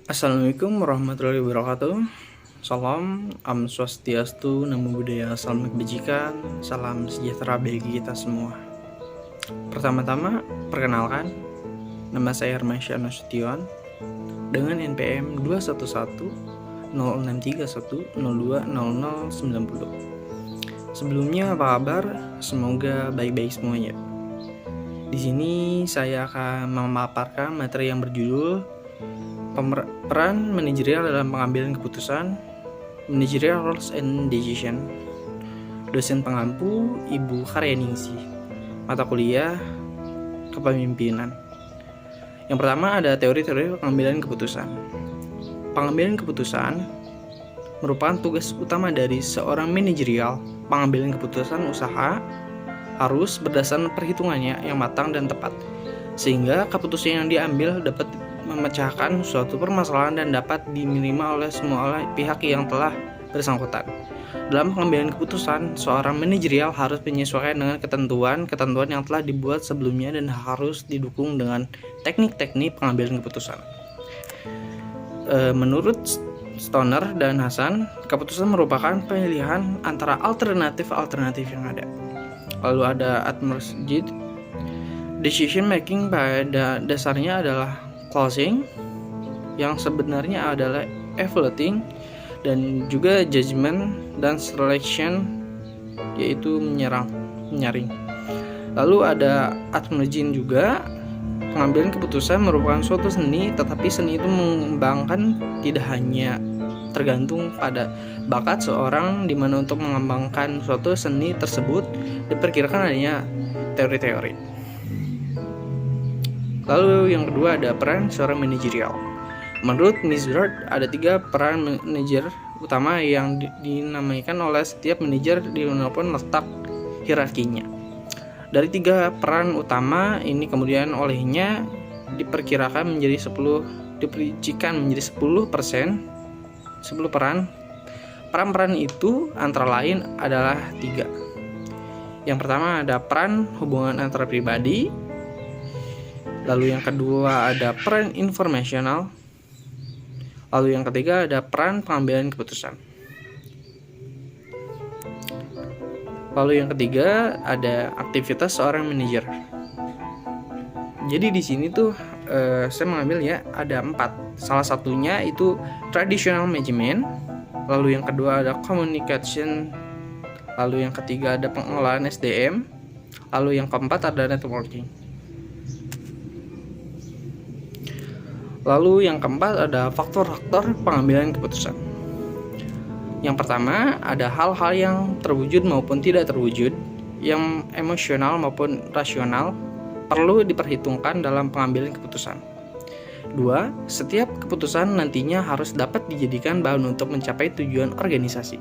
Assalamualaikum warahmatullahi wabarakatuh. Salam, Om Swastiastu, Namo Buddhaya, salam kebajikan, salam sejahtera bagi kita semua. Pertama-tama, perkenalkan, nama saya Hermansyah Nasution dengan NPM 211-0631-020090. Sebelumnya apa kabar? Semoga baik-baik semuanya. Di sini saya akan memaparkan materi yang berjudul peran manajerial dalam pengambilan keputusan, managerial roles and decision. Dosen pengampu Ibu Karyaningsih, mata kuliah kepemimpinan. Yang pertama ada teori-teori pengambilan keputusan. Pengambilan keputusan merupakan tugas utama dari seorang manajerial. Pengambilan keputusan usaha harus berdasarkan perhitungannya yang matang dan tepat, sehingga keputusan yang diambil dapat memecahkan suatu permasalahan dan dapat diterima oleh semua pihak yang telah bersangkutan. Dalam pengambilan keputusan, seorang manajerial harus menyesuaikan dengan ketentuan yang telah dibuat sebelumnya dan harus didukung dengan teknik-teknik pengambilan keputusan. Menurut Stoner dan Hasan, keputusan merupakan pilihan antara alternatif yang ada. Lalu ada Atmosjid, decision making pada dasarnya adalah closing, yang sebenarnya adalah evaluating, dan juga judgment dan selection, yaitu menyaring. Lalu ada Atmosjin juga, pengambilan keputusan merupakan suatu seni, tetapi seni itu mengembangkan tidak hanya tergantung pada bakat seorang, di mana untuk mengembangkan suatu seni tersebut diperkirakan adanya teori-teori. Lalu yang kedua ada peran seorang manajerial. Menurut Mizrahi ada 3 peran manajer utama yang dinamaikan oleh setiap manajer dimanapun letak hierarkinya. Dari 3 peran utama ini kemudian olehnya diperkirakan menjadi 10 peran. Peran-peran itu antara lain adalah 3. Yang pertama ada peran hubungan antara pribadi. Lalu yang kedua ada peran informasional. Lalu yang ketiga ada peran pengambilan keputusan. Lalu yang ketiga ada aktivitas seorang manajer. Jadi di sini tuh saya mengambil ya ada 4. Salah satunya itu traditional management. Lalu yang kedua ada communication. Lalu yang ketiga ada pengelolaan SDM. Lalu yang keempat ada networking. Lalu yang keempat ada faktor-faktor pengambilan keputusan. Yang pertama ada hal-hal yang terwujud maupun tidak terwujud, yang emosional maupun rasional, perlu diperhitungkan dalam pengambilan keputusan. 2. Setiap keputusan nantinya harus dapat dijadikan bahan untuk mencapai tujuan organisasi.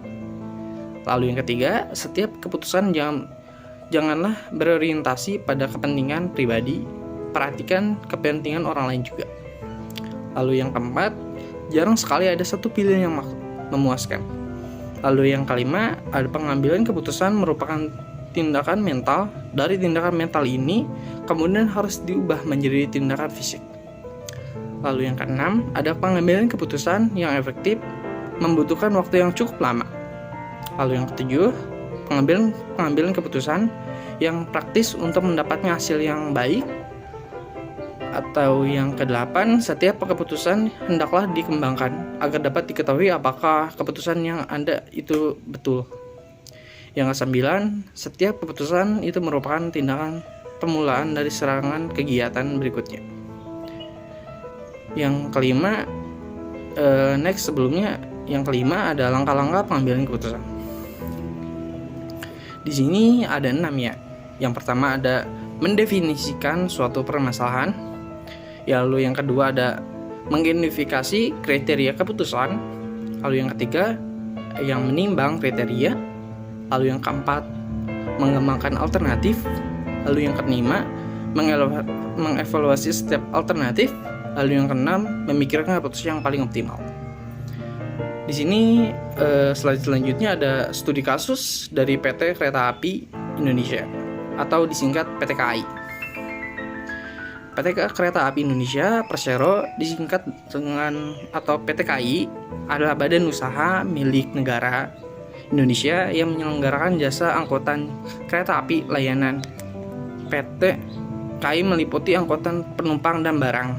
Lalu yang ketiga, setiap keputusan janganlah berorientasi pada kepentingan pribadi, perhatikan kepentingan orang lain juga. Lalu yang keempat, jarang sekali ada satu pilihan yang memuaskan. Lalu yang kelima, ada pengambilan keputusan merupakan tindakan mental. Dari tindakan mental ini, kemudian harus diubah menjadi tindakan fisik. Lalu yang keenam, ada pengambilan keputusan yang efektif, membutuhkan waktu yang cukup lama. Lalu yang ketujuh, pengambilan keputusan yang praktis untuk mendapatkan hasil yang baik. Atau yang kedelapan, setiap keputusan hendaklah dikembangkan agar dapat diketahui apakah keputusan yang Anda itu betul. Yang kesembilan, setiap keputusan itu merupakan tindakan pemulaan dari serangan kegiatan berikutnya. Yang kelima, yang kelima ada langkah-langkah pengambilan keputusan. Di sini ada 6 ya. Yang pertama ada mendefinisikan suatu permasalahan. Lalu yang kedua ada mengidentifikasi kriteria keputusan. Lalu yang ketiga yang menimbang kriteria. Lalu yang keempat mengembangkan alternatif. Lalu yang kelima mengevaluasi setiap alternatif. Lalu yang keenam memikirkan keputusan yang paling optimal. Di sini selanjutnya ada studi kasus dari PT Kereta Api Indonesia atau disingkat PT KAI. PT Kereta Api Indonesia Persero disingkat dengan atau PT KAI adalah badan usaha milik negara Indonesia yang menyelenggarakan jasa angkutan kereta api layanan. PT KAI meliputi angkutan penumpang dan barang.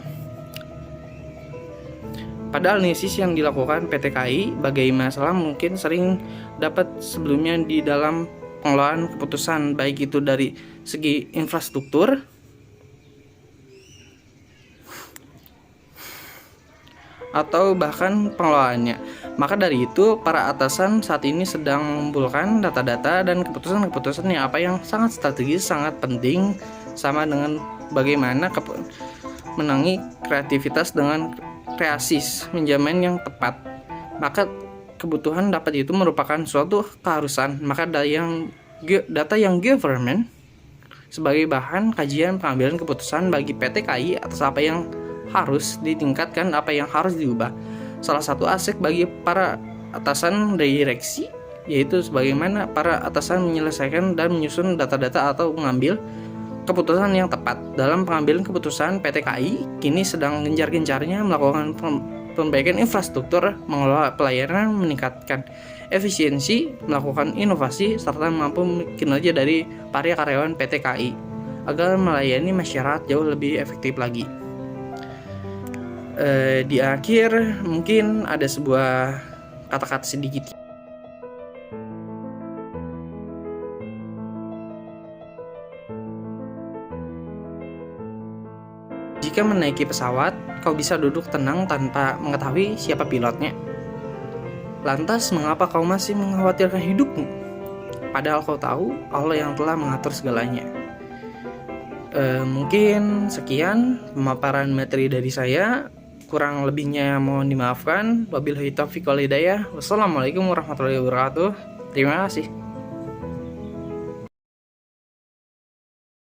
Pada analisis yang dilakukan PT KAI, bagai masalah mungkin sering dapat sebelumnya di dalam pengelolaan keputusan, baik itu dari segi infrastruktur atau bahkan pengelolaannya. Maka dari itu, para atasan saat ini sedang mengumpulkan data-data dan keputusan-keputusan yang sangat strategis, sangat penting, sama dengan bagaimana menangi kreativitas dengan kreasis, menjamin yang tepat. Maka kebutuhan dapat itu merupakan suatu keharusan. Maka data yang government sebagai bahan kajian pengambilan keputusan bagi PT KAI atas apa yang harus ditingkatkan, apa yang harus diubah. Salah satu aspek bagi para atasan direksi yaitu sebagaimana para atasan menyelesaikan dan menyusun data-data atau mengambil keputusan yang tepat. Dalam pengambilan keputusan, PT KAI kini sedang gencar-gencarnya melakukan perbaikan infrastruktur, mengelola pelayanan, meningkatkan efisiensi, melakukan inovasi, serta mampu kinerja dari para karyawan PT KAI agar melayani masyarakat jauh lebih efektif lagi. Di akhir mungkin ada sebuah kata-kata sedikit. Jika menaiki pesawat, kau bisa duduk tenang tanpa mengetahui siapa pilotnya. Lantas mengapa kau masih mengkhawatirkan hidupmu? Padahal kau tahu Allah yang telah mengatur segalanya. Mungkin sekian pemaparan materi dari saya. Kurang lebihnya mohon dimaafkan. Wabillahi taufiq wal hidayah. Wassalamualaikum warahmatullahi wabarakatuh. Terima kasih.